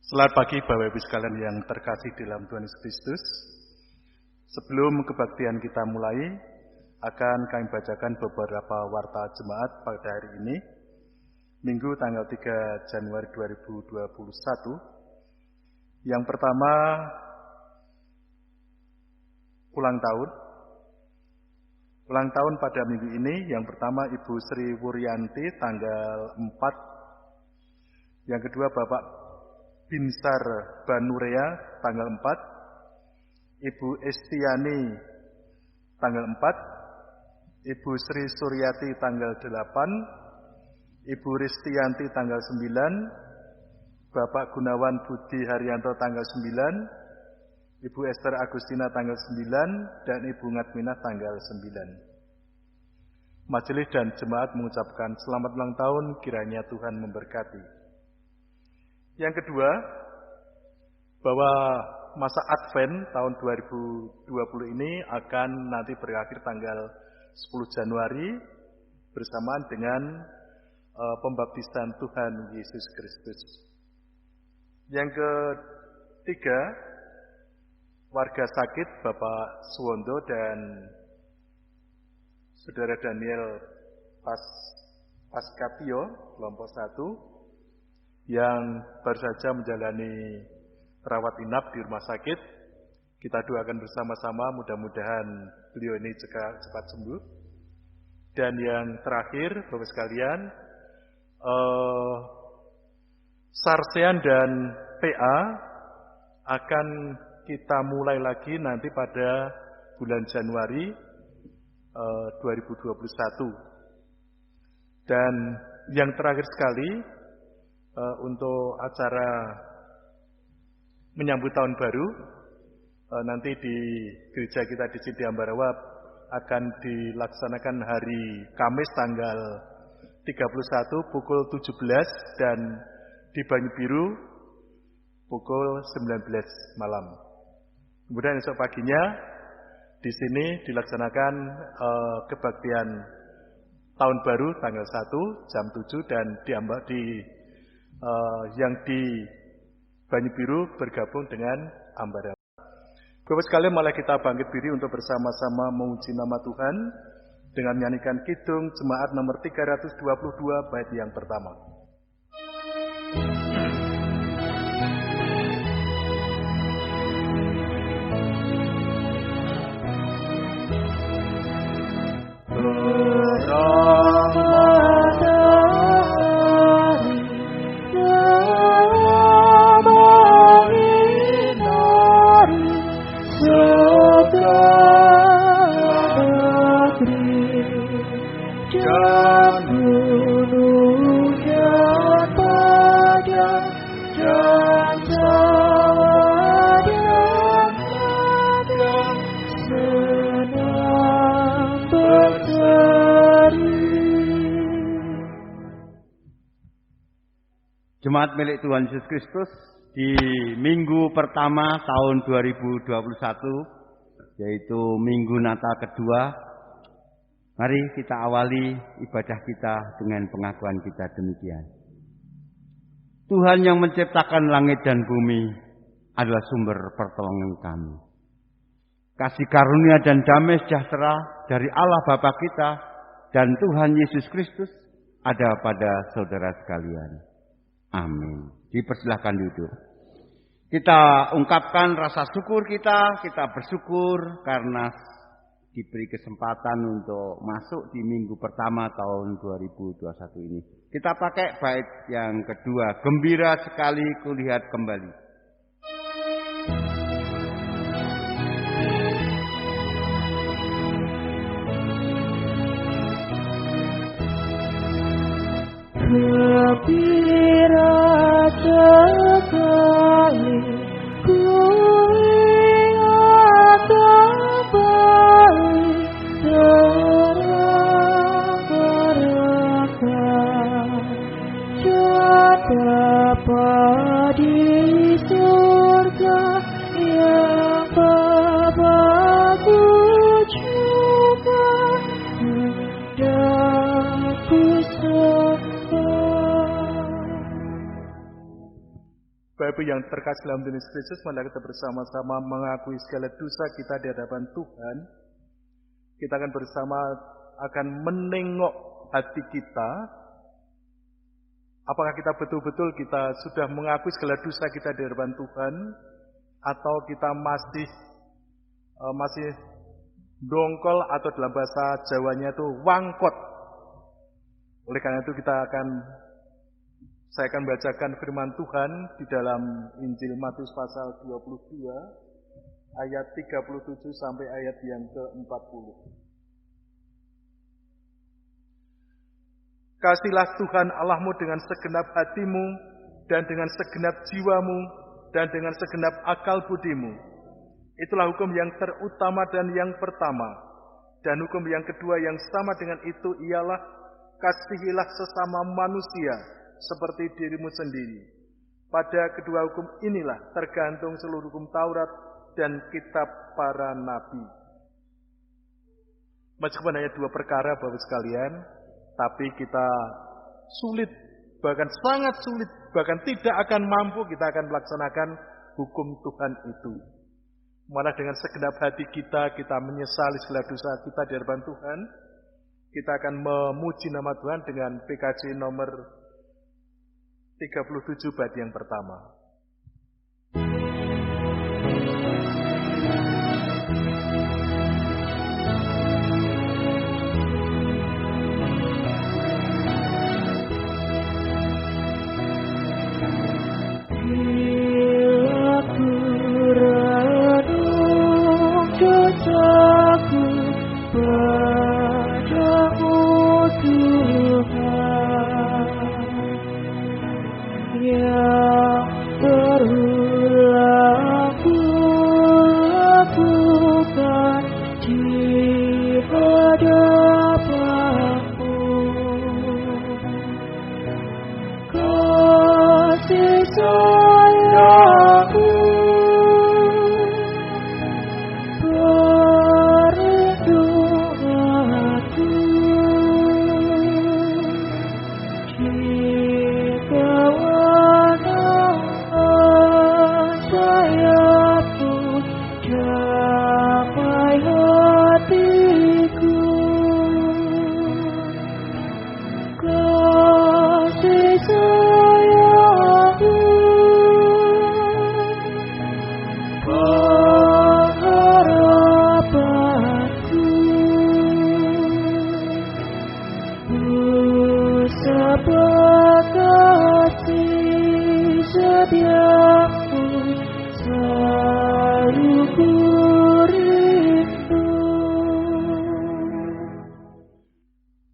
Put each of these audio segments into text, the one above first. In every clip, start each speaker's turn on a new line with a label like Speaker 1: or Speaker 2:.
Speaker 1: Selamat pagi Bapak Ibu sekalian yang terkasih dalam Tuhan Yesus Kristus. Sebelum kebaktian kita mulai, akan kami bacakan beberapa warta jemaat pada hari ini, Minggu tanggal 3 Januari 2021. Yang pertama, ulang tahun. Ulang tahun pada minggu ini, yang pertama Ibu Sri Wuryanti tanggal 4. Yang kedua Bapak Binsar Banurea tanggal 4, Ibu Estiani tanggal 4, Ibu Sri Suryati tanggal 8, Ibu Ristianti tanggal 9, Bapak Gunawan Budi Haryanto tanggal 9, Ibu Esther Agustina tanggal 9, dan Ibu Ngatminah tanggal 9. Majelis dan jemaat mengucapkan selamat ulang tahun, kiranya Tuhan memberkati. Yang kedua, bahwa masa Advent tahun 2020 ini akan nanti berakhir tanggal 10 Januari bersamaan dengan pembaptisan Tuhan Yesus Kristus. Yang ketiga, warga sakit Bapak Suwondo dan Saudara Daniel Paskapio, kelompok 1, yang baru saja menjalani rawat inap di rumah sakit. Kita doakan bersama-sama, mudah-mudahan beliau ini cepat sembuh. Dan yang terakhir, Bapak sekalian, Sarsean dan PA akan kita mulai lagi nanti pada bulan Januari 2021. Dan yang terakhir sekali, untuk acara menyambut tahun baru, nanti di gereja kita di Cidiambarawa akan dilaksanakan hari Kamis tanggal 31 pukul 17 dan di Banyu Biru pukul 19 malam. Kemudian esok paginya di sini dilaksanakan kebaktian tahun baru tanggal 1 jam 7 dan yang di Banyu Biru bergabung dengan Ambarawa. Bapak sekalian, malah kita bangkit diri untuk bersama-sama memuji nama Tuhan dengan menyanyikan kidung jemaat nomor 322 bait yang pertama.
Speaker 2: Jemaat milik Tuhan Yesus Kristus, di minggu pertama tahun 2021, yaitu minggu Natal kedua, mari kita awali ibadah kita dengan pengakuan kita demikian. Tuhan yang menciptakan langit dan bumi adalah sumber pertolongan kami. Kasih karunia dan damai sejahtera dari Allah Bapa kita dan Tuhan Yesus Kristus ada pada saudara sekalian. Amin. Dipersilahkan duduk. Kita ungkapkan rasa syukur kita bersyukur karena diberi kesempatan untuk masuk di minggu pertama tahun 2021 ini. Kita pakai bait yang kedua, gembira sekali kulihat kembali.
Speaker 3: Gembira sekali kulihat kembali terang berkat dapat di surga yang Bapa-Ku juga hendak ku
Speaker 1: Ibu yang terkasih dalam Tuhan Yesus Kristus, mari kita bersama-sama mengakui segala dosa kita di hadapan Tuhan. Kita akan bersama akan menengok hati kita. Apakah kita betul-betul kita sudah mengakui segala dosa kita di hadapan Tuhan, atau kita masih dongkol, atau dalam bahasa Jawanya itu wangkot. Oleh karena itu saya akan bacakan firman Tuhan di dalam Injil Matius pasal 22 ayat 37 sampai ayat yang ke-40. Kasihlah Tuhan Allahmu dengan segenap hatimu dan dengan segenap jiwamu dan dengan segenap akal budimu. Itulah hukum yang terutama dan yang pertama. Dan hukum yang kedua yang sama dengan itu ialah kasihilah sesama manusia seperti dirimu sendiri. Pada kedua hukum inilah tergantung seluruh hukum Taurat dan kitab para nabi. Meskipun hanya dua perkara Bapak sekalian, tapi kita sulit, bahkan sangat sulit, bahkan tidak akan mampu kita akan melaksanakan hukum Tuhan itu. Malah dengan segenap hati kita menyesali segala dosa kita di hadapan Tuhan. Kita akan memuji nama Tuhan dengan PKJ nomor 37 bait yang pertama.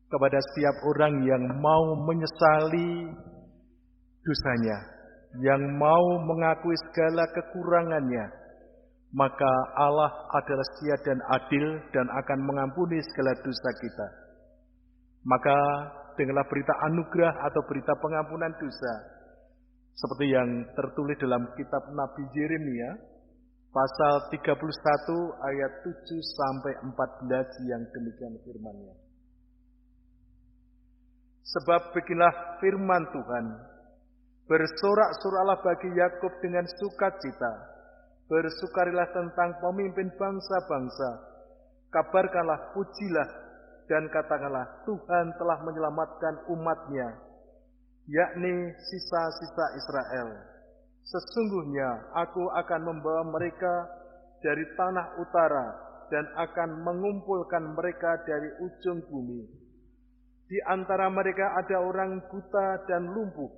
Speaker 1: Kepada setiap orang yang mau menyesali dosanya, yang mau mengakui segala kekurangannya, maka Allah adalah setia dan adil dan akan mengampuni segala dosa kita. Maka dengarlah berita anugerah atau berita pengampunan dosa, seperti yang tertulis dalam kitab Nabi Yeremia, pasal 31 ayat 7 sampai 14 yang demikian firman-Nya. Sebab beginilah firman Tuhan, bersorak-soraklah bagi Yakub dengan sukacita, bersukarilah tentang pemimpin bangsa-bangsa, kabarkanlah, pujilah, dan katakanlah Tuhan telah menyelamatkan umat-Nya, yakni sisa-sisa Israel. Sesungguhnya aku akan membawa mereka dari tanah utara dan akan mengumpulkan mereka dari ujung bumi. Di antara mereka ada orang buta dan lumpuh,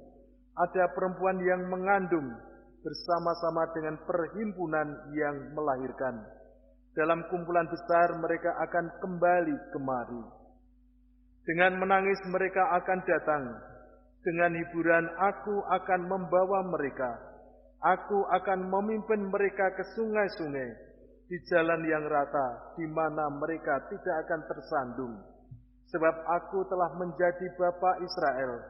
Speaker 1: ada perempuan yang mengandung bersama-sama dengan perhimpunan yang melahirkan. Dalam kumpulan besar mereka akan kembali kemari. Dengan menangis mereka akan datang. Dengan hiburan aku akan membawa mereka. Aku akan memimpin mereka ke sungai-sungai, di jalan yang rata, di mana mereka tidak akan tersandung. Sebab aku telah menjadi bapa Israel.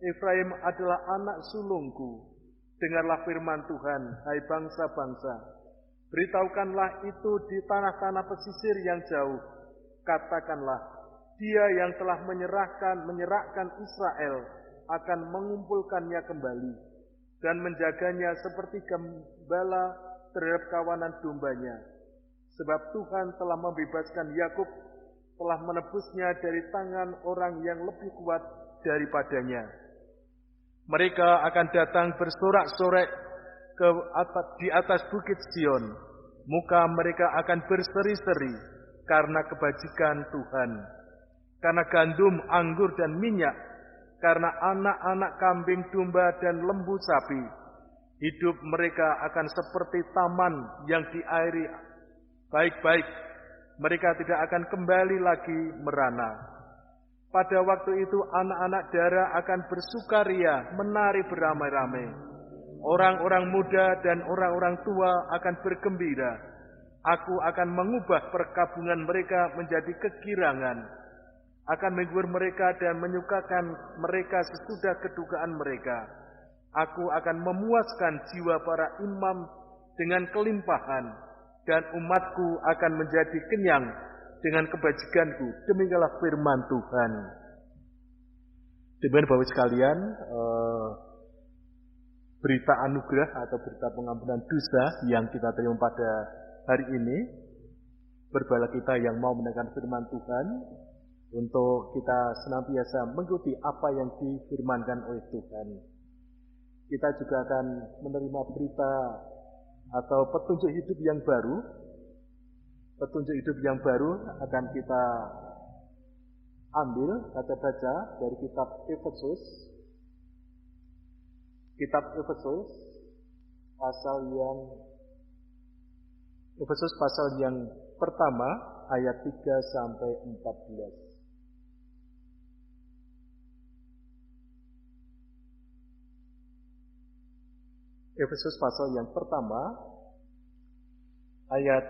Speaker 1: Efraim adalah anak sulungku. Dengarlah firman Tuhan, hai bangsa-bangsa. Beritahukanlah itu di tanah-tanah pesisir yang jauh. Katakanlah, Dia yang telah menyerahkan Israel akan mengumpulkannya kembali. dan menjaganya seperti gembala terhadap kawanan dombanya. Sebab Tuhan telah membebaskan Yakub, telah menebusnya dari tangan orang yang lebih kuat daripadanya. Mereka akan datang bersorak-sorai di atas bukit Sion. Muka mereka akan berseri-seri karena kebajikan Tuhan. Karena gandum, anggur, dan minyak, karena anak-anak kambing, domba, dan lembu sapi. Hidup mereka akan seperti taman yang diairi baik-baik. Mereka tidak akan kembali lagi merana. Pada waktu itu anak-anak dara akan bersukaria, menari beramai-ramai. Orang-orang muda dan orang-orang tua akan bergembira. Aku akan mengubah perkabungan mereka menjadi kegirangan. Akan menghibur mereka dan menyukakan mereka sesudah kedukaan mereka. Aku akan memuaskan jiwa para imam dengan kelimpahan, dan umatku akan menjadi kenyang dengan kebajikanku. Demikianlah firman Tuhan. Demikian Bapak sekalian, berita anugerah atau berita pengampunan dosa yang kita terima pada hari ini. Berbahagia kita yang mau mendengarkan firman Tuhan, untuk kita senantiasa mengikuti apa yang difirmankan oleh Tuhan. Kita juga akan menerima berita atau petunjuk hidup yang baru. Petunjuk hidup yang baru akan kita ambil, baca dari kitab Efesus. Kitab Efesus pasal yang pertama ayat 3 sampai 14. Efesus pasal yang pertama ayat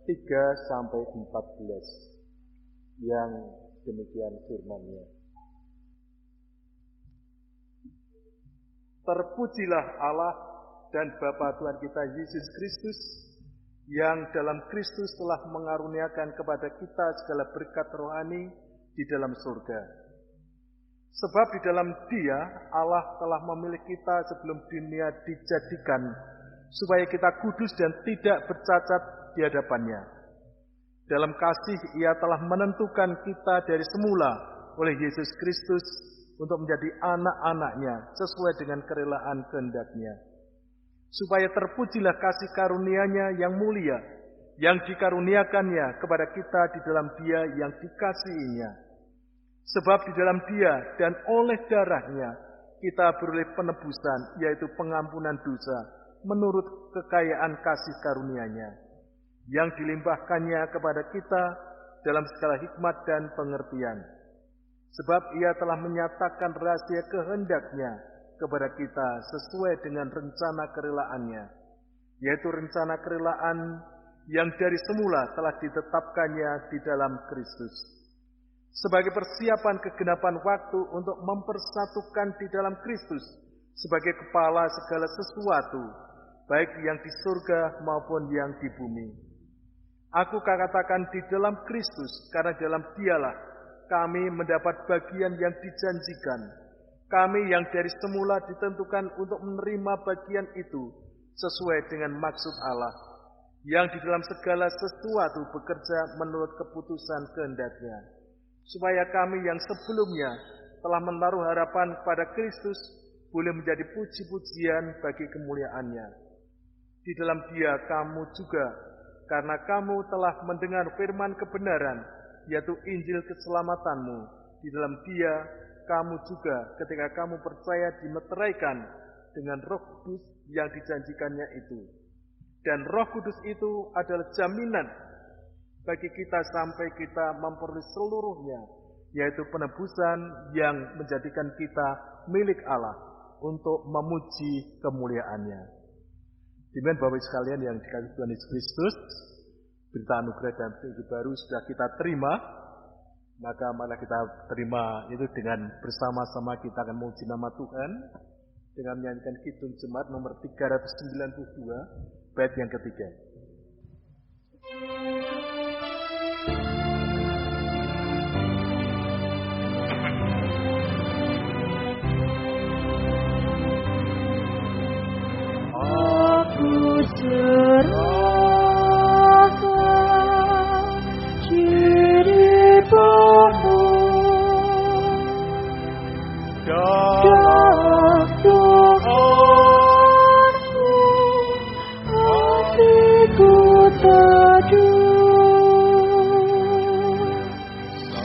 Speaker 1: 3 sampai 14 yang demikian firman-Nya. Terpujilah Allah dan Bapa Tuhan kita Yesus Kristus, yang dalam Kristus telah mengaruniakan kepada kita segala berkat rohani di dalam surga. Sebab di dalam Dia Allah telah memilih kita sebelum dunia dijadikan, supaya kita kudus dan tidak bercacat di hadapan-Nya. Dalam kasih Ia telah menentukan kita dari semula oleh Yesus Kristus untuk menjadi anak-anak-Nya sesuai dengan kerelaan kehendak-Nya. Supaya terpujilah kasih karunia-Nya yang mulia, yang dikaruniakan-Nya kepada kita di dalam Dia yang dikasihi-Nya. Sebab di dalam Dia dan oleh darah-Nya kita beroleh penebusan, yaitu pengampunan dosa, menurut kekayaan kasih karunia-Nya, yang dilimpahkan-Nya kepada kita dalam segala hikmat dan pengertian. Sebab Ia telah menyatakan rahasia kehendak-Nya kepada kita sesuai dengan rencana kerelaannya, yaitu rencana kerelaan yang dari semula telah ditetapkannya di dalam Kristus, sebagai persiapan kegenapan waktu untuk mempersatukan di dalam Kristus sebagai kepala segala sesuatu, baik yang di surga maupun yang di bumi. Aku katakan di dalam Kristus, karena dalam Dialah kami mendapat bagian yang dijanjikan. Kami yang dari semula ditentukan untuk menerima bagian itu sesuai dengan maksud Allah, yang di dalam segala sesuatu bekerja menurut keputusan kehendak-Nya, supaya kami yang sebelumnya telah menaruh harapan pada Kristus boleh menjadi puji-pujian bagi kemuliaan-Nya. Di dalam Dia kamu juga, karena kamu telah mendengar firman kebenaran, yaitu Injil keselamatanmu, di dalam Dia kamu juga ketika kamu percaya dimeteraikan dengan Roh Kudus yang dijanjikannya itu. Dan Roh Kudus itu adalah jaminan bagi kita sampai kita memperoleh seluruhnya, yaitu penebusan yang menjadikan kita milik Allah untuk memuji kemuliaan-Nya. Demikian Bapak sekalian yang dikasihi Tuhan Yesus Kristus, berita anugerah dan hidup baru sudah kita terima, maka malah kita terima itu dengan bersama-sama kita akan memuji nama Tuhan dengan menyanyikan Kidung Jemaat nomor 392 bait yang ketiga.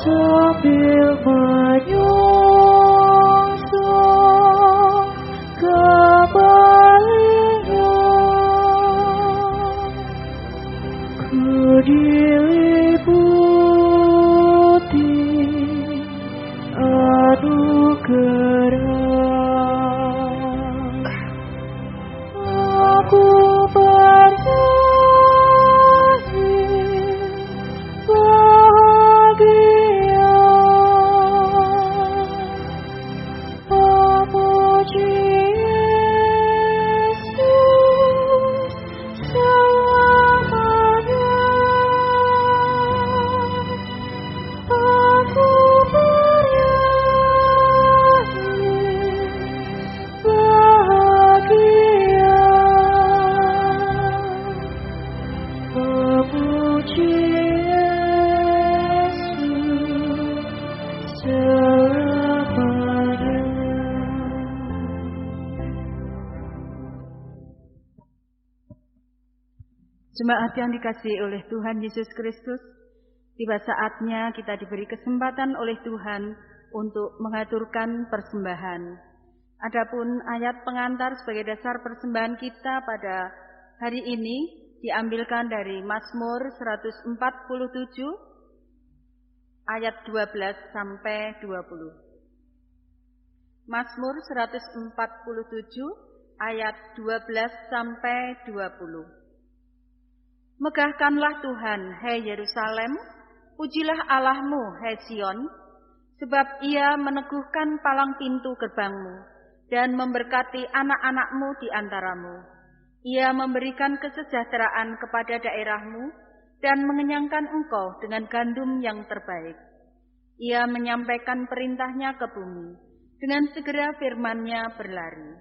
Speaker 3: sambil menyongsong kembalinya. Ku diliputi anugerah, aku bernyanyi bahagia, memuji Yesus selamanya. Aku bernyanyi bahagia, memuji Yesus selamanya.
Speaker 4: Jemaat yang dikasihi oleh Tuhan Yesus Kristus, tiba saatnya kita diberi kesempatan oleh Tuhan untuk mengaturkan persembahan. Adapun ayat pengantar sebagai dasar persembahan kita pada hari ini diambilkan dari Mazmur 147 ayat 12 sampai 20. Mazmur 147 ayat 12 sampai 20. Megahkanlah Tuhan, hai Yerusalem, pujilah Allahmu, hai Sion, sebab Ia meneguhkan palang pintu gerbangmu dan memberkati anak-anakmu di antaramu. Ia memberikan kesejahteraan kepada daerahmu dan mengenyangkan engkau dengan gandum yang terbaik. Ia menyampaikan perintahnya ke bumi, dengan segera firman-Nya berlari.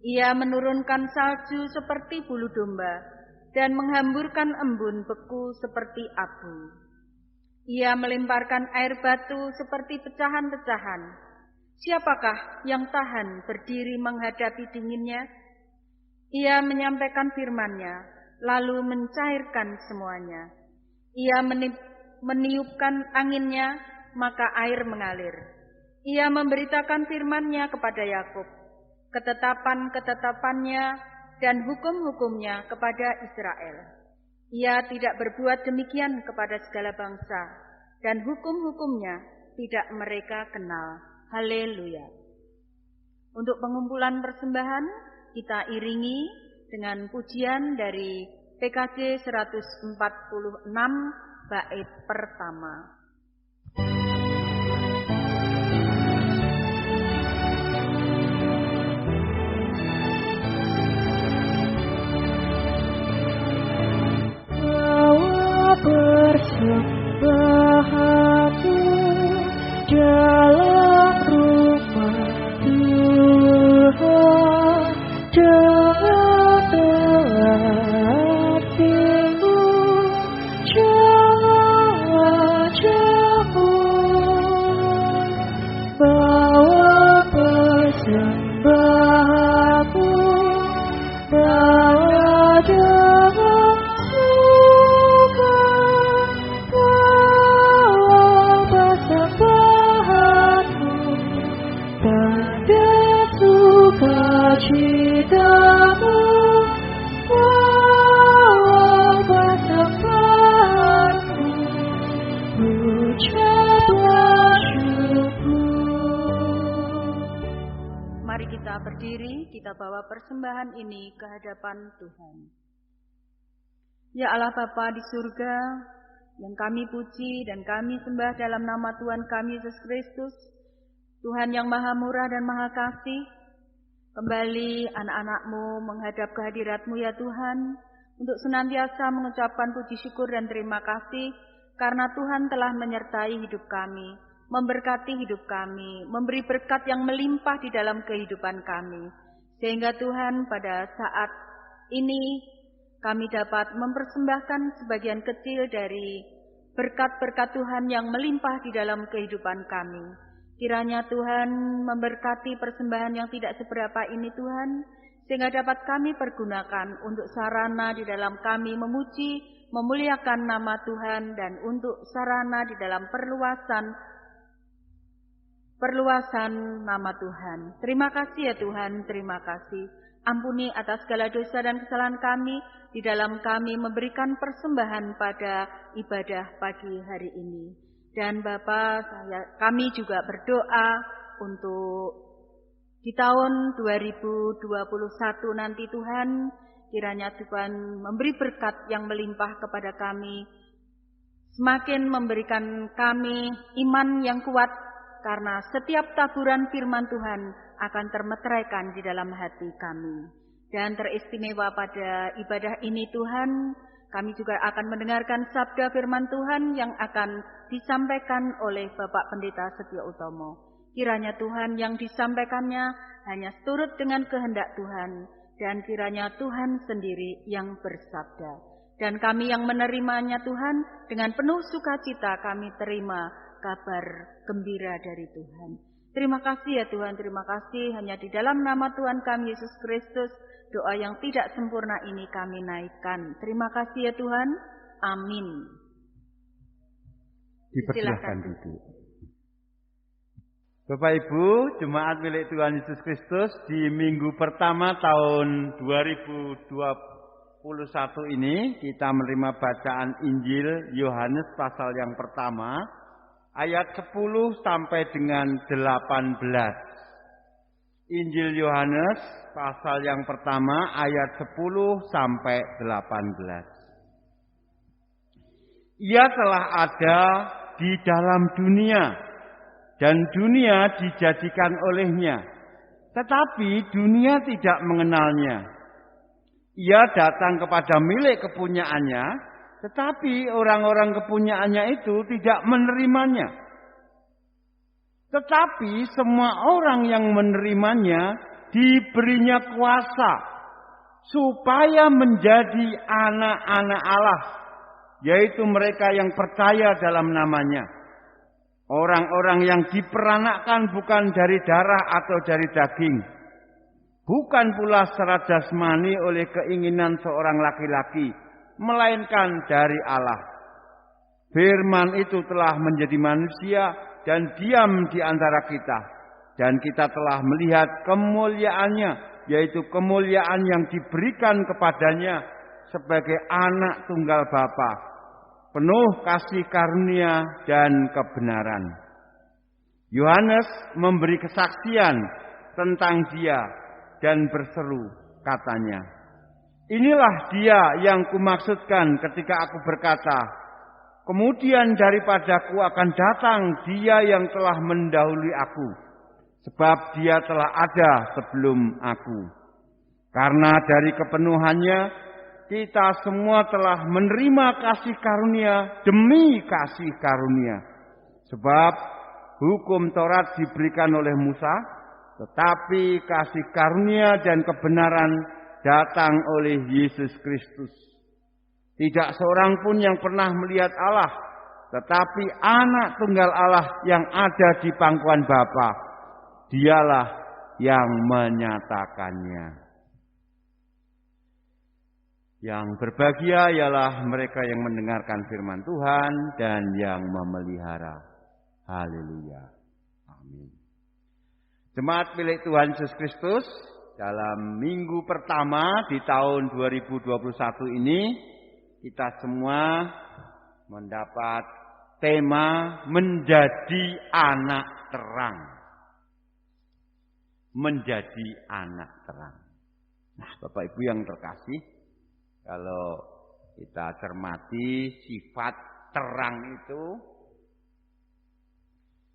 Speaker 4: Ia menurunkan salju seperti bulu domba dan menghamburkan embun beku seperti abu. Ia melemparkan air batu seperti pecahan-pecahan. Siapakah yang tahan berdiri menghadapi dinginnya? Ia menyampaikan firman-Nya, lalu mencairkan semuanya. Ia meniupkan anginnya, maka air mengalir. Ia memberitakan firman-Nya kepada Yakub, ketetapan-ketetapannya dan hukum-hukumnya kepada Israel. Ia tidak berbuat demikian kepada segala bangsa, dan hukum-hukumnya tidak mereka kenal. Haleluya. Untuk pengumpulan persembahan, kita iringi dengan pujian dari PKJ 146 bait pertama.
Speaker 3: Persembahanmu dalam rumah Tuhan, dengan hatimu janganlah jauh. Bawa persembahanmu, bawa dengan citamu, bawa persembahanmu, ucaplah syukur.
Speaker 4: Mari kita berdiri, kita bawa persembahan ini ke hadapan Tuhan. Ya Allah Bapa di surga, yang kami puji dan kami sembah dalam nama Tuhan kami Yesus Kristus, Tuhan yang maha murah dan maha kasih. Kembali anak-anak-Mu menghadap kehadirat-Mu ya Tuhan, untuk senantiasa mengucapkan puji syukur dan terima kasih, karena Tuhan telah menyertai hidup kami, memberkati hidup kami, memberi berkat yang melimpah di dalam kehidupan kami. Sehingga Tuhan pada saat ini kami dapat mempersembahkan sebagian kecil dari berkat-berkat Tuhan yang melimpah di dalam kehidupan kami. Kiranya Tuhan memberkati persembahan yang tidak seberapa ini Tuhan, sehingga dapat kami pergunakan untuk sarana di dalam kami memuji, memuliakan nama Tuhan, dan untuk sarana di dalam perluasan nama Tuhan. Terima kasih ya Tuhan, terima kasih. Ampuni atas segala dosa dan kesalahan kami di dalam kami memberikan persembahan pada ibadah pagi hari ini. Dan Bapa, kami juga berdoa untuk di tahun 2021 nanti Tuhan, kiranya Tuhan memberi berkat yang melimpah kepada kami, semakin memberikan kami iman yang kuat, karena setiap taburan firman Tuhan akan termeteraikan di dalam hati kami. Dan teristimewa pada ibadah ini Tuhan, kami juga akan mendengarkan sabda firman Tuhan yang akan disampaikan oleh Bapak Pendeta Setio Utomo. Kiranya Tuhan yang disampaikannya hanya seturut dengan kehendak Tuhan, dan kiranya Tuhan sendiri yang bersabda. Dan kami yang menerimanya Tuhan, dengan penuh sukacita kami terima kabar gembira dari Tuhan. Terima kasih ya Tuhan, terima kasih. Hanya di dalam nama Tuhan kami Yesus Kristus, doa yang tidak sempurna ini kami naikkan. Terima kasih ya Tuhan. Amin.
Speaker 2: Dipersilahkan duduk. Bapak Ibu, jemaat milik Tuhan Yesus Kristus, di minggu pertama tahun 2021 ini kita menerima bacaan Injil Yohanes pasal yang pertama, ayat 10 sampai dengan 18. Injil Yohanes pasal yang pertama ayat 10 sampai 18. Ia telah ada di dalam dunia, dan dunia dijadikan olehnya, tetapi dunia tidak mengenalnya. Ia datang kepada milik kepunyaannya, tetapi orang-orang kepunyaannya itu tidak menerimanya. Tetapi semua orang yang menerimanya diberinya kuasa supaya menjadi anak-anak Allah, yaitu mereka yang percaya dalam namanya. Orang-orang yang diperanakkan bukan dari darah atau dari daging, bukan pula secara jasmani oleh keinginan seorang laki-laki, melainkan dari Allah. Firman itu telah menjadi manusia dan diam di antara kita, dan kita telah melihat kemuliaannya, yaitu kemuliaan yang diberikan kepadanya sebagai anak tunggal Bapa, penuh kasih karunia dan kebenaran. Yohanes memberi kesaksian tentang dia dan berseru, katanya, inilah dia yang kumaksudkan ketika aku berkata, kemudian daripadaku akan datang dia yang telah mendahului aku, sebab dia telah ada sebelum aku. Karena dari kepenuhannya, kita semua telah menerima kasih karunia demi kasih karunia. Sebab hukum Taurat diberikan oleh Musa, tetapi kasih karunia dan kebenaran datang oleh Yesus Kristus. Tidak seorang pun yang pernah melihat Allah, tetapi anak tunggal Allah yang ada di pangkuan Bapa, dialah yang menyatakannya. Yang berbahagia ialah mereka yang mendengarkan firman Tuhan dan yang memelihara. Haleluya. Amin. Jemaat milik Tuhan Yesus Kristus, dalam minggu pertama di tahun 2021 ini, kita semua mendapat tema menjadi anak terang. Menjadi anak terang. Nah, Bapak Ibu yang terkasih, kalau kita cermati sifat terang itu,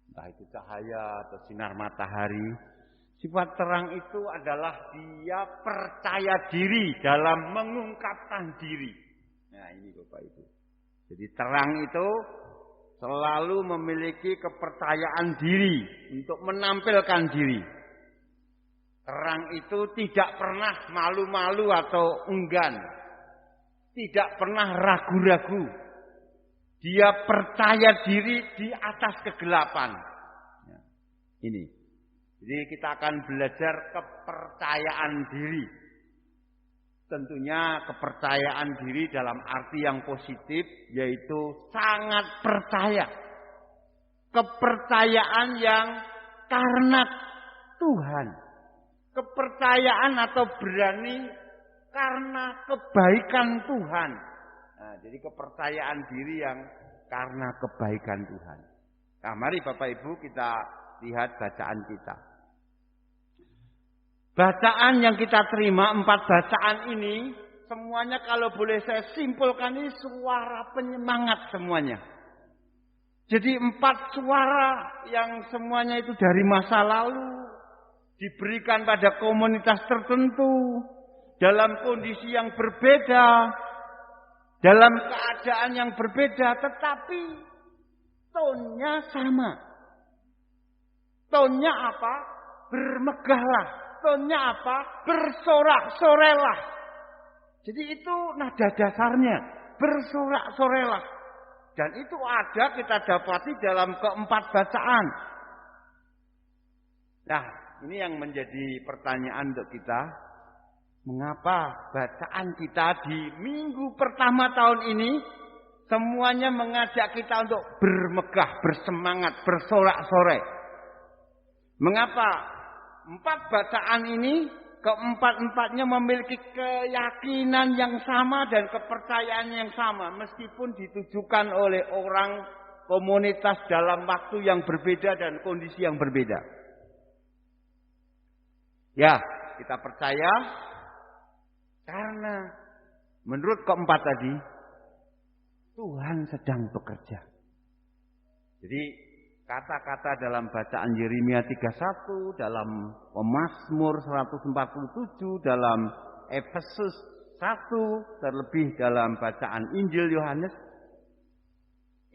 Speaker 2: entah itu cahaya atau sinar matahari, sifat terang itu adalah dia percaya diri dalam mengungkapkan diri. Nah ini Bapak Ibu. Jadi terang itu selalu memiliki kepercayaan diri untuk menampilkan diri. Terang itu tidak pernah malu-malu atau enggan. Tidak pernah ragu-ragu. Dia percaya diri di atas kegelapan. Ini. Jadi kita akan belajar kepercayaan diri. tentunya kepercayaan diri dalam arti yang positif, yaitu sangat percaya. Kepercayaan yang karena Tuhan. Kepercayaan atau berani karena kebaikan Tuhan. Nah, jadi kepercayaan diri yang karena kebaikan Tuhan. Nah, mari Bapak Ibu kita lihat bacaan kita. Bacaan yang kita terima, 4 bacaan ini, semuanya kalau boleh saya simpulkan ini suara penyemangat semuanya. Jadi 4 suara yang semuanya itu dari masa lalu, diberikan pada komunitas tertentu, dalam kondisi yang berbeda, dalam keadaan yang berbeda, tetapi tonnya sama. Tonnya apa? Bermegahlah. Tonnya apa? Bersorak-sorelah. Jadi itu nada dasarnya. Bersorak-sorelah. Dan itu ada kita dapati dalam keempat bacaan. Nah, ini yang menjadi pertanyaan untuk kita. Mengapa bacaan kita di minggu pertama tahun ini semuanya mengajak kita untuk bermegah, bersemangat, bersorak-sorai? Mengapa 4 bacaan ini keempat-empatnya memiliki keyakinan yang sama dan kepercayaan yang sama meskipun ditujukan oleh orang komunitas dalam waktu yang berbeda dan kondisi yang berbeda? Ya, kita percaya karena menurut keempat tadi Tuhan sedang bekerja. Jadi kata-kata dalam bacaan Yeremia 31, dalam Mazmur 147, dalam Efesus 1, terlebih dalam bacaan Injil Yohanes,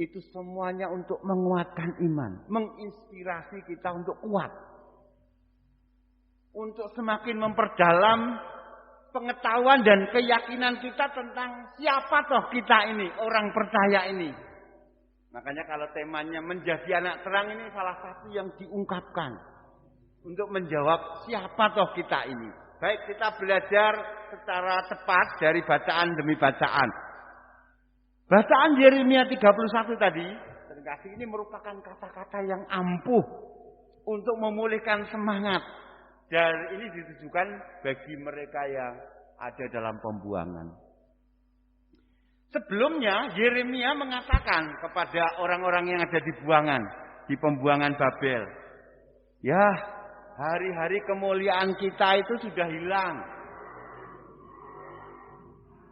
Speaker 2: itu semuanya untuk menguatkan iman, menginspirasi kita untuk kuat, untuk semakin memperdalam pengetahuan dan keyakinan kita tentang siapa toh kita ini, orang percaya ini. Makanya kalau temanya menjadi anak terang ini salah satu yang diungkapkan untuk menjawab siapa toh kita ini. Baik, kita belajar secara cepat dari bacaan demi bacaan. Bacaan Yeremia 31 tadi, terkasih, ini merupakan kata-kata yang ampuh untuk memulihkan semangat. Dan ini ditujukan bagi mereka yang ada dalam pembuangan. Sebelumnya Yeremia mengatakan kepada orang-orang yang ada di buangan, di pembuangan Babel, ya, hari-hari kemuliaan kita itu sudah hilang.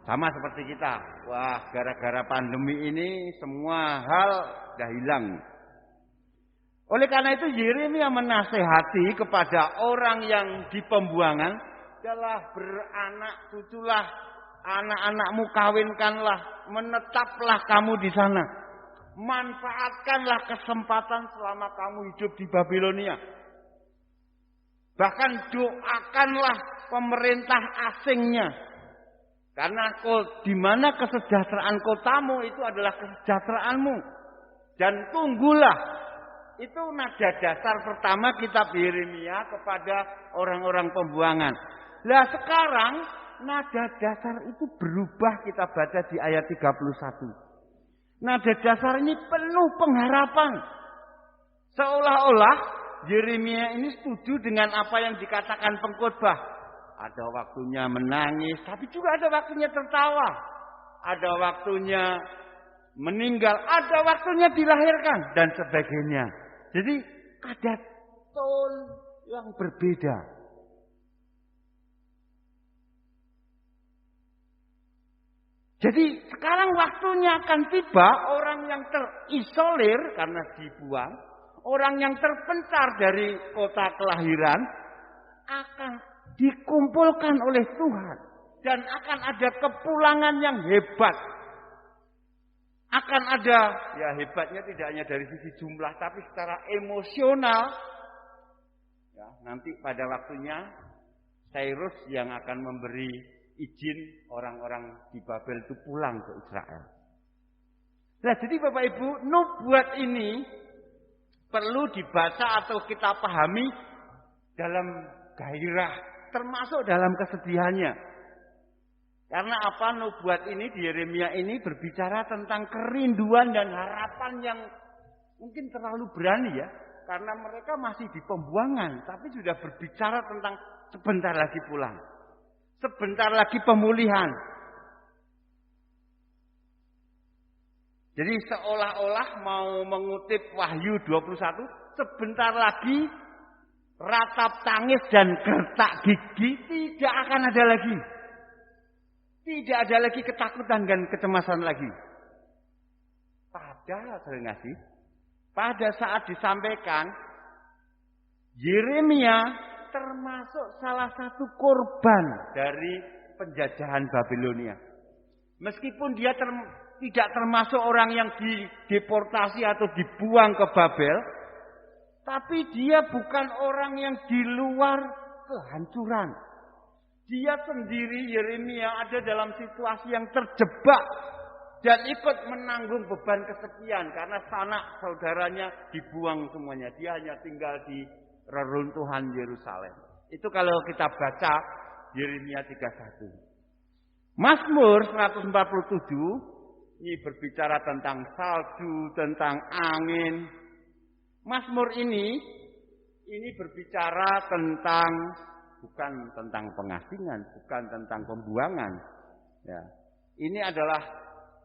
Speaker 2: Sama seperti kita. Wah, gara-gara pandemi ini semua hal sudah hilang. Oleh karena itu Yeremia menasehati kepada orang yang di pembuangan, adalah beranak cuculah, anak-anakmu kawinkanlah, menetaplah kamu di sana. Manfaatkanlah kesempatan selama kamu hidup di Babilonia. Bahkan doakanlah pemerintah asingnya. Karena di mana kesejahteraan kotamu itu adalah kesejahteraanmu. Dan tunggulah. Itu nada dasar pertama kitab Yeremia kepada orang-orang pembuangan. Lah sekarang nada dasar itu berubah, kita baca di ayat 31. Nada dasar ini penuh pengharapan. Seolah-olah Yeremia ini setuju dengan apa yang dikatakan pengkhotbah. Ada waktunya menangis, tapi juga ada waktunya tertawa. Ada waktunya meninggal, ada waktunya dilahirkan, dan sebagainya. Jadi ada tone yang berbeda. Jadi sekarang waktunya akan tiba orang yang terisolir karena dibuang, orang yang terpencar dari kota kelahiran akan dikumpulkan oleh Tuhan dan akan ada kepulangan yang hebat. Akan ada, ya hebatnya tidak hanya dari sisi jumlah tapi secara emosional. Ya, nanti pada waktunya Cyrus yang akan memberi izin orang-orang di Babel itu pulang ke Israel. Nah, jadi Bapak Ibu, nubuat ini perlu dibaca atau kita pahami dalam gairah, termasuk dalam kesedihannya. Karena apa? Nubuat ini di Yeremia ini berbicara tentang kerinduan dan harapan yang mungkin terlalu berani ya. Karena mereka masih di pembuangan. Tapi sudah berbicara tentang sebentar lagi pulang. Sebentar lagi pemulihan. Jadi seolah-olah mau mengutip Wahyu 21. Sebentar lagi ratap tangis dan gertak gigi tidak akan ada lagi. Tidak ada lagi ketakutan dan kecemasan lagi. Padahal sering ngasih. Pada saat disampaikan, Yeremia termasuk salah satu korban dari penjajahan Babilonia. Meskipun dia tidak termasuk orang yang dideportasi atau dibuang ke Babel, tapi dia bukan orang yang di luar kehancuran. Dia sendiri, Yeremia, ada dalam situasi yang terjebak dan ikut menanggung beban kesepian karena sanak saudaranya dibuang semuanya. Dia hanya tinggal di reruntuhan Yerusalem. Itu kalau kita baca Yeremia 31. Mazmur 147 ini berbicara tentang salju, tentang angin. Mazmur ini berbicara tentang bukan tentang pengasingan, bukan tentang pembuangan. Ya. Ini adalah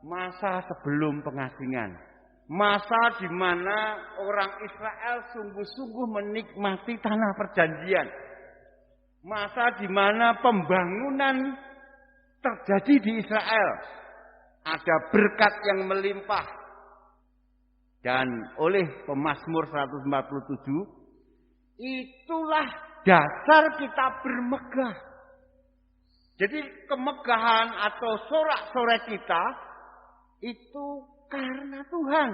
Speaker 2: masa sebelum pengasingan. Masa di mana orang Israel sungguh-sungguh menikmati tanah perjanjian. Masa di mana pembangunan terjadi di Israel. Ada berkat yang melimpah. Dan oleh pemazmur 147, itulah dasar kita bermegah. Jadi kemegahan atau sorak-sorai kita itu karena Tuhan.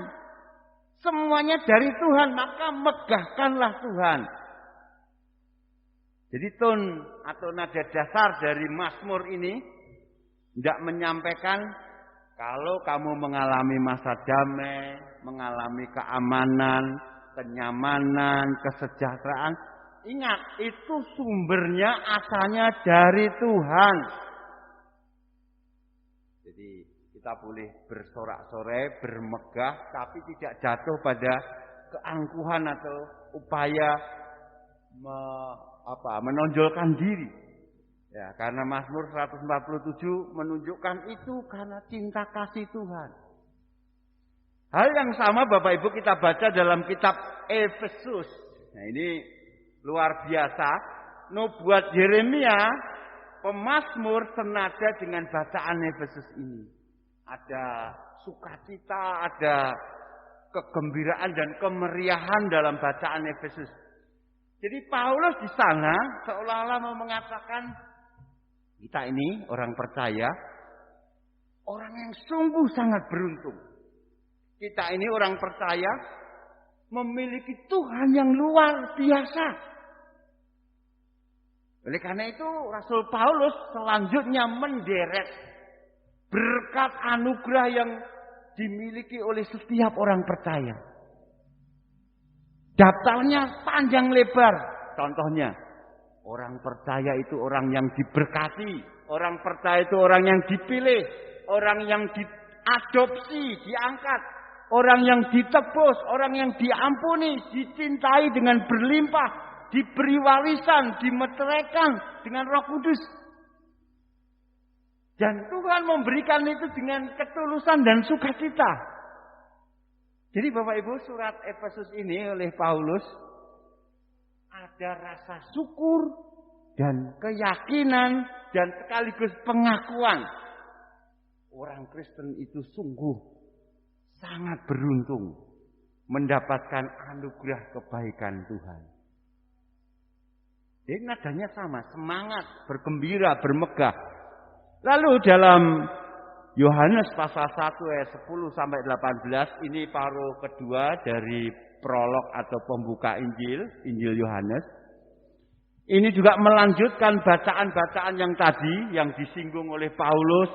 Speaker 2: Semuanya dari Tuhan, maka megahkanlah Tuhan. Jadi ton atau nada dasar dari Mazmur ini tidak menyampaikan kalau kamu mengalami masa damai, mengalami keamanan, kenyamanan, kesejahteraan. Ingat, itu sumbernya asalnya dari Tuhan. Jadi kita boleh bersorak-sorai, bermegah, tapi tidak jatuh pada keangkuhan atau upaya menonjolkan diri. Ya, karena Mazmur 147 menunjukkan itu karena cinta kasih Tuhan. Hal yang sama Bapak Ibu kita baca dalam kitab Efesus. Nah, ini luar biasa. Nubuat Yeremia, pemazmur senada dengan bacaan Efesus ini. Ada sukacita, ada kegembiraan dan kemeriahan dalam bacaan Efesus. Jadi Paulus di sana seolah-olah mau mengatakan kita ini orang percaya, orang yang sungguh sangat beruntung. Kita ini orang percaya memiliki Tuhan yang luar biasa. Oleh karena itu Rasul Paulus selanjutnya menderet berkat anugerah yang dimiliki oleh setiap orang percaya. Daftarnya panjang lebar. Contohnya, orang percaya itu orang yang diberkati. Orang percaya itu orang yang dipilih. Orang yang diadopsi, diangkat. Orang yang ditebus, orang yang diampuni, dicintai dengan berlimpah. Diberi warisan, dimeteraikan dengan Roh Kudus. Dan Tuhan memberikan itu dengan ketulusan dan sukacita. Jadi Bapak Ibu, surat Efesus ini oleh Paulus ada rasa syukur dan keyakinan dan sekaligus pengakuan. Orang Kristen itu sungguh sangat beruntung mendapatkan anugerah kebaikan Tuhan. Jadi nadanya sama, semangat, bergembira, bermegah. Lalu dalam Yohanes pasal 1 ayat 10 sampai 18 ini paruh kedua dari prolog atau pembuka Injil Yohanes. Ini juga melanjutkan bacaan-bacaan yang tadi yang disinggung oleh Paulus,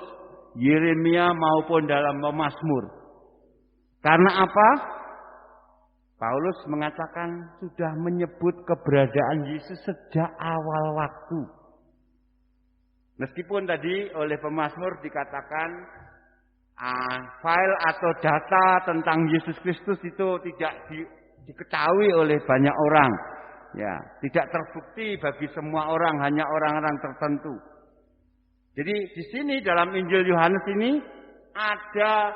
Speaker 2: Yeremia maupun dalam Mazmur. Karena apa? Paulus mengatakan sudah menyebut keberadaan Yesus sejak awal waktu. Meskipun tadi oleh pemazmur dikatakan file atau data tentang Yesus Kristus itu tidak diketahui oleh banyak orang. Ya, tidak terbukti bagi semua orang, hanya orang-orang tertentu. Jadi di sini dalam Injil Yohanes ini ada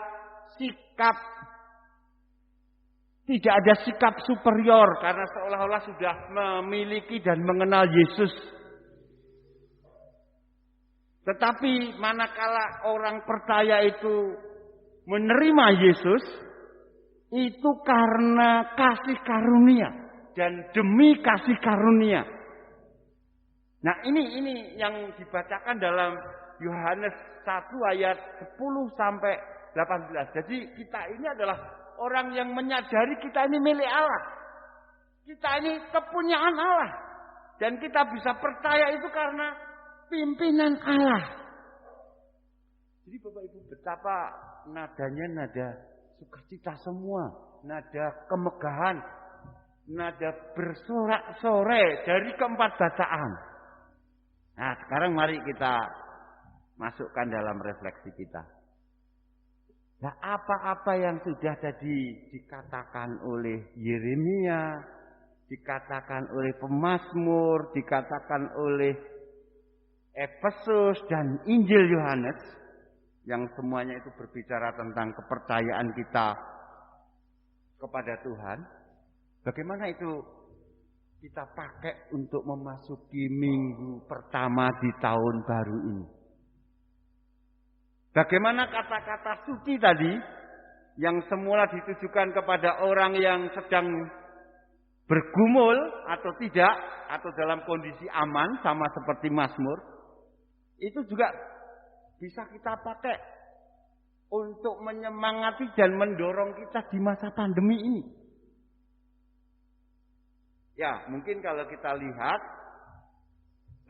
Speaker 2: sikap, tidak ada sikap superior karena seolah-olah sudah memiliki dan mengenal Yesus. Tetapi manakala orang percaya itu menerima Yesus, itu karena kasih karunia dan demi kasih karunia. Nah ini yang dibacakan dalam Yohanes 1 ayat 10 sampai 18. Jadi kita ini adalah orang yang menyadari kita ini milik Allah. Kita ini kepunyaan Allah. Dan kita bisa percaya itu karena pimpinan Allah. Jadi Bapak Ibu, betapa nadanya nada sukacita semua, nada kemegahan, nada bersorak-sorai dari keempat bacaan. Nah, sekarang mari kita masukkan dalam refleksi kita. Nah, apa-apa yang sudah tadi dikatakan oleh Yeremia, dikatakan oleh pemazmur, dikatakan oleh Efesus dan Injil Yohanes, yang semuanya itu berbicara tentang kepercayaan kita kepada Tuhan. Bagaimana itu kita pakai untuk memasuki minggu pertama di tahun baru ini? Bagaimana kata-kata suci tadi yang semula ditujukan kepada orang yang sedang bergumul atau tidak, atau dalam kondisi aman sama seperti Mazmur, itu juga bisa kita pakai untuk menyemangati dan mendorong kita di masa pandemi ini. Ya, mungkin kalau kita lihat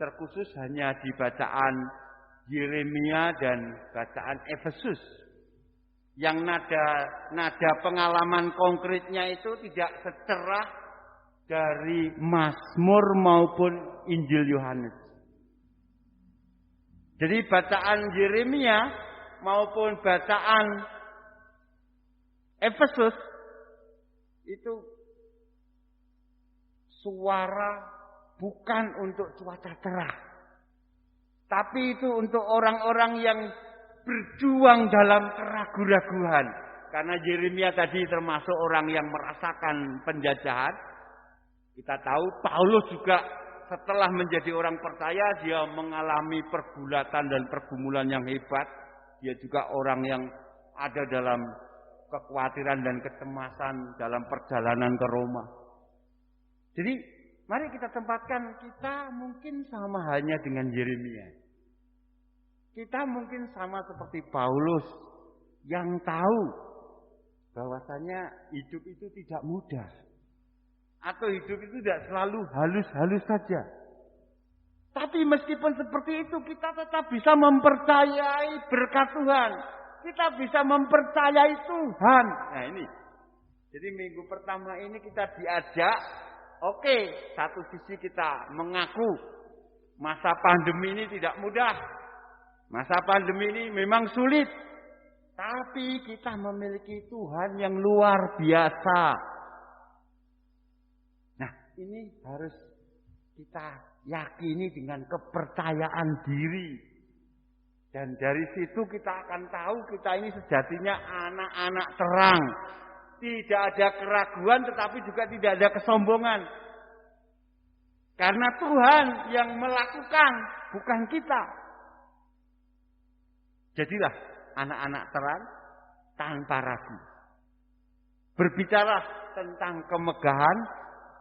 Speaker 2: terkhusus hanya di bacaan Yeremia dan bacaan Efesus, yang nada pengalaman konkretnya itu tidak secerah dari Mazmur maupun Injil Yohanes. Jadi bacaan Yeremia maupun bacaan Efesus itu suara bukan untuk cuaca cerah, tapi itu untuk orang-orang yang berjuang dalam keraguan-raguan. Karena Yeremia tadi termasuk orang yang merasakan penjajahan. Kita tahu Paulus juga setelah menjadi orang percaya, dia mengalami pergulatan dan pergumulan yang hebat. Dia juga orang yang ada dalam kekhawatiran dan kecemasan dalam perjalanan ke Roma. Jadi mari kita tempatkan, kita mungkin sama halnya dengan Yeremia. Kita mungkin sama seperti Paulus yang tahu bahwasanya hidup itu tidak mudah. Atau hidup itu tidak selalu halus-halus saja. Tapi meskipun seperti itu, kita tetap bisa mempercayai berkat Tuhan. Kita bisa mempercayai Tuhan. Nah ini. Jadi minggu pertama ini kita diajak. Oke, satu sisi kita mengaku masa pandemi ini tidak mudah. Masa pandemi ini memang sulit. Tapi kita memiliki Tuhan yang luar biasa. Nah, ini harus kita yakini dengan kepercayaan diri. Dan dari situ kita akan tahu kita ini sejatinya anak-anak terang. Tidak ada keraguan tetapi juga tidak ada kesombongan. Karena Tuhan yang melakukan, bukan kita. Jadilah anak-anak terang tanpa ragu. Berbicara tentang kemegahan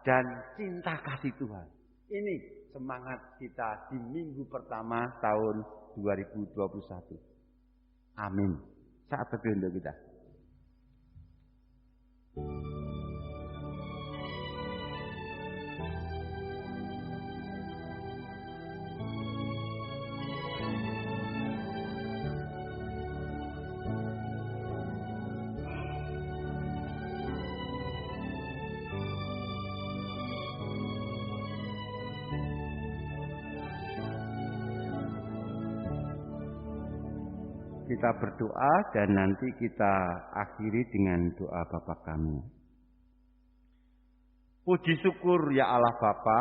Speaker 2: dan cinta kasih Tuhan. Ini semangat kita di minggu pertama tahun 2021. Amin. Saat teduh untuk kita. kita berdoa dan nanti kita akhiri dengan doa Bapa kami. Puji syukur ya Allah Bapa,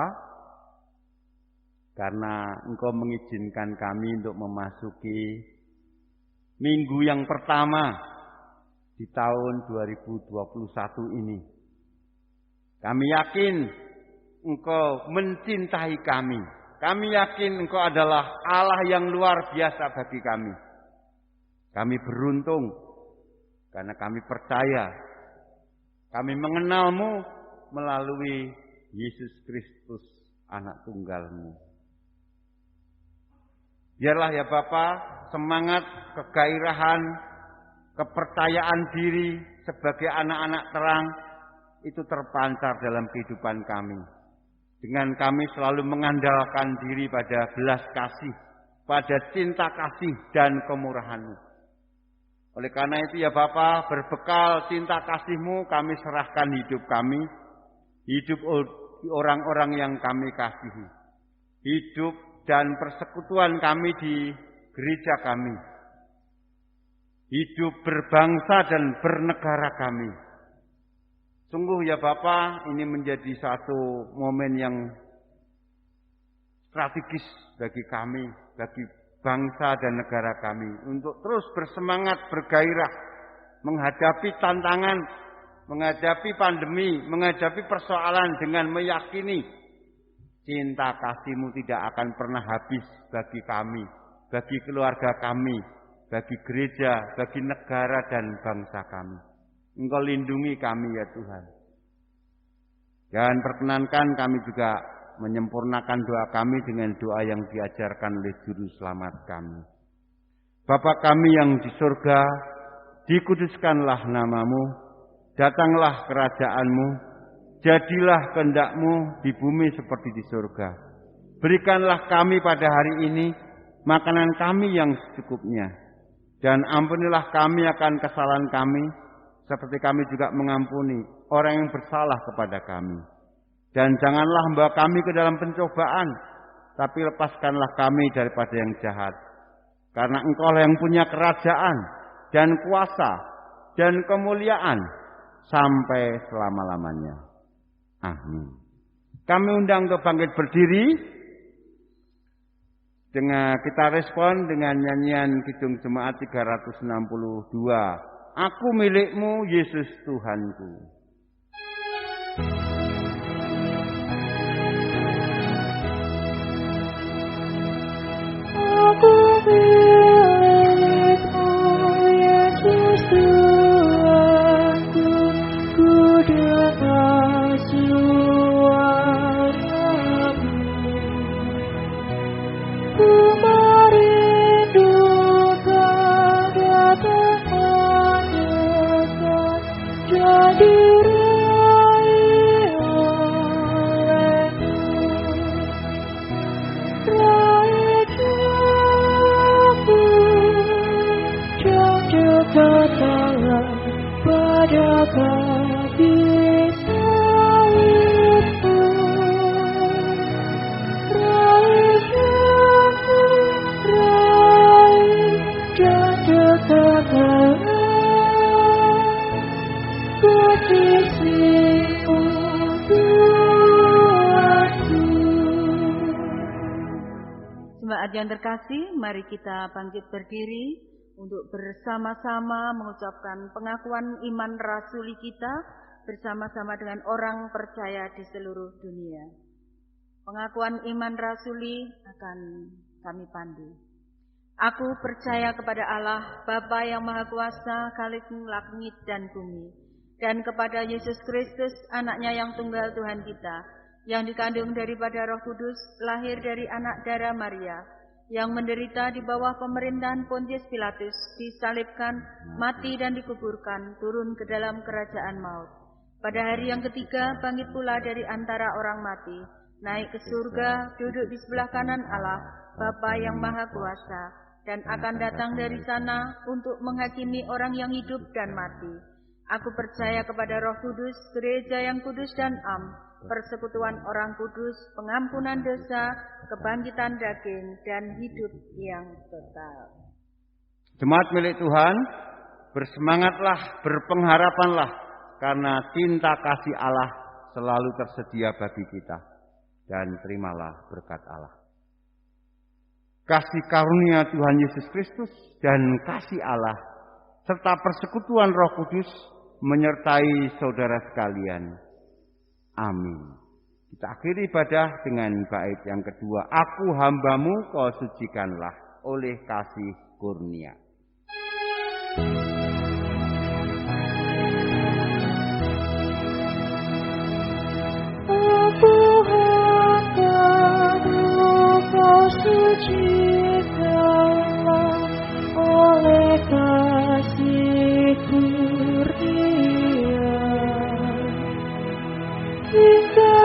Speaker 2: karena Engkau mengizinkan kami untuk memasuki minggu yang pertama di tahun 2021 ini. Kami yakin Engkau mencintai kami. Kami yakin Engkau adalah Allah yang luar biasa bagi kami. Kami beruntung karena kami percaya. Kami mengenal-Mu melalui Yesus Kristus, anak tunggal-Mu. Biarlah ya Bapa, semangat, kegairahan, kepercayaan diri sebagai anak-anak terang itu terpancar dalam kehidupan kami. Dengan kami selalu mengandalkan diri pada belas kasih, pada cinta kasih dan kemurahan-Mu. Oleh karena itu ya Bapa, berbekal cinta kasih-Mu kami serahkan hidup kami, hidup orang-orang yang kami kasihi, hidup dan persekutuan kami di gereja kami, hidup berbangsa dan bernegara kami. Sungguh ya Bapa, ini menjadi satu momen yang strategis bagi kami, bagi bangsa dan negara kami, untuk terus bersemangat, bergairah, menghadapi tantangan, menghadapi pandemi, menghadapi persoalan dengan meyakini cinta kasih-Mu tidak akan pernah habis bagi kami, bagi keluarga kami, bagi gereja, bagi negara dan bangsa kami. Engkau lindungi kami ya Tuhan. Dan perkenankan kami juga menyempurnakan doa kami dengan doa yang diajarkan oleh juru selamat kami. Bapa kami yang di surga, dikuduskanlah nama-Mu, datanglah kerajaan-Mu, jadilah kehendak-Mu di bumi seperti di surga. Berikanlah kami pada hari ini makanan kami yang secukupnya, dan ampunilah kami akan kesalahan kami, seperti kami juga mengampuni orang yang bersalah kepada kami. Dan janganlah membawa kami ke dalam pencobaan, tapi lepaskanlah kami daripada yang jahat. Karena Engkau yang punya kerajaan dan kuasa dan kemuliaan sampai selama-lamanya. Amin. Kami undang untuk bangkit berdiri. Dengan kita respon dengan nyanyian Kidung Jemaat 362. Aku milik-Mu, Yesus Tuhanku.
Speaker 3: Aku milik-Mu, Yesus Tuhanku, ku dengar suara-Mu, ku merindukan datang mendekat dan diraih oleh-Mu. Katalah pada kasih salibmu, raih aku, raih dan dekatlah ke sisimu Tuhanku.
Speaker 4: Jemaat yang terkasih, mari kita bangkit berdiri untuk bersama-sama mengucapkan pengakuan iman rasuli kita bersama-sama dengan orang percaya di seluruh dunia. Pengakuan iman rasuli akan kami pandu. Aku percaya kepada Allah, Bapa yang Maha Kuasa, Khalik langit dan bumi, dan kepada Yesus Kristus, anaknya yang tunggal Tuhan kita, yang dikandung daripada Roh Kudus, lahir dari anak darah Maria, yang menderita di bawah pemerintahan Pontius Pilatus, disalibkan, mati dan dikuburkan, turun ke dalam kerajaan maut. Pada hari yang ketiga, bangkit pula dari antara orang mati, naik ke surga, duduk di sebelah kanan Allah, Bapa yang Maha Kuasa, dan akan datang dari sana untuk menghakimi orang yang hidup dan mati. Aku percaya kepada Roh Kudus, gereja yang kudus dan am, persekutuan orang kudus, pengampunan dosa, kebangkitan daging, dan hidup yang kekal.
Speaker 2: Jemaat milik Tuhan, bersemangatlah, berpengharapanlah, karena cinta kasih Allah selalu tersedia bagi kita. Dan terimalah berkat Allah. Kasih karunia Tuhan Yesus Kristus dan kasih Allah, serta persekutuan Roh Kudus menyertai saudara sekalian. Amin. Kita akhiri ibadah dengan bait yang kedua. Aku hambamu, kau sucikanlah oleh kasih kurnia.
Speaker 3: Aku hambamu, kau sucikanlah oleh kasih kurnia. Hingga